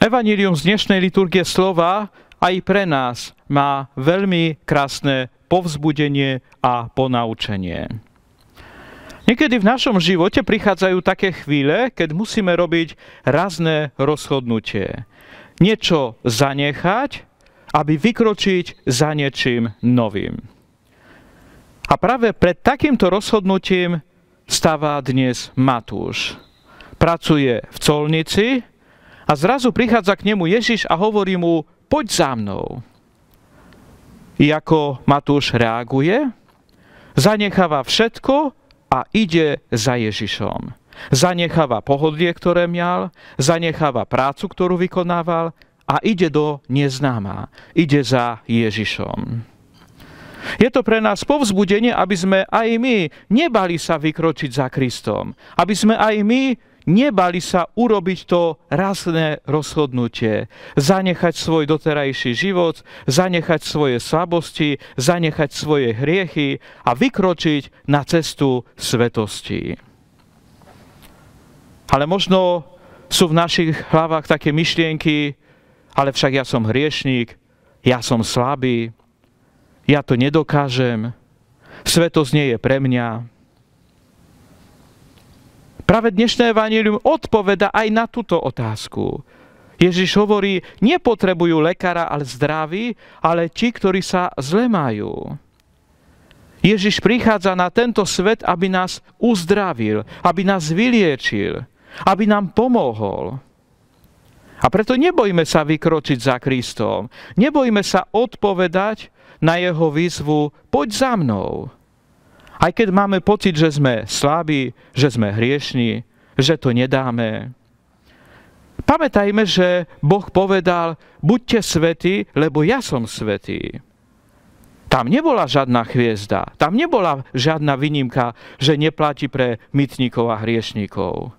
Evanjelium z dnešnej liturgie slova aj pre nás má veľmi krásne povzbudenie a ponaučenie. Niekedy v našom živote prichádzajú také chvíle, keď musíme robiť razné rozhodnutie. Niečo zanechať, aby vykročiť za niečím novým. A práve pred takýmto rozhodnutím stáva dnes Matúš. Pracuje v colnici a zrazu prichádza k nemu Ježiš a hovorí mu: poď za mnou. I ako Matúš reaguje? Zanecháva všetko a ide za Ježišom. Zanecháva pohodlie, ktoré mal, zanecháva prácu, ktorú vykonával a ide do neznáma. Ide za Ježišom. Je to pre nás povzbudenie, aby sme aj my nebali sa vykročiť za Kristom. Aby sme aj my nebali sa urobiť to razné rozhodnutie. Zanechať svoj doterajší život, zanechať svoje slabosti, zanechať svoje hriechy a vykročiť na cestu svetosti. Ale možno sú v našich hlavách také myšlienky: ale však ja som hriešník, ja som slabý, ja to nedokážem, svetosť nie je pre mňa. Práve dnešné evanjelium odpoveda aj na túto otázku. Ježiš hovorí, nepotrebujú lekára, ale zdraví, ale tí, ktorí sa zle majú. Ježiš prichádza na tento svet, aby nás uzdravil, aby nás vyliečil, aby nám pomohol. A preto nebojme sa vykročiť za Kristom. Nebojme sa odpovedať na jeho výzvu: poď za mnou. Aj keď máme pocit, že sme slabí, že sme hriešni, že to nedáme. Pamätajme, že Boh povedal: buďte svätí, lebo ja som svätý. Tam nebola žiadna hviezda, tam nebola žiadna výnimka, že neplatí pre mytníkov a hriešníkov.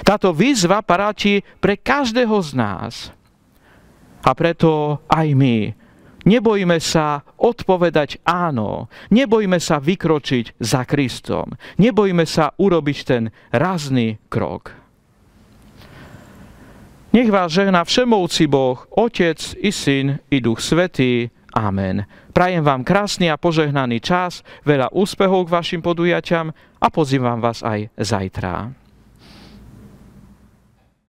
Táto výzva platí pre každého z nás. A preto aj my nebojme sa odpovedať áno. Nebojme sa vykročiť za Kristom. Nebojme sa urobiť ten razný krok. Nech vás žehná všemovúci Boh, Otec i Syn i Duch Svätý. Amen. Prajem vám krásny a požehnaný čas, veľa úspechov k vašim podujatiam a pozývam vás aj zajtra.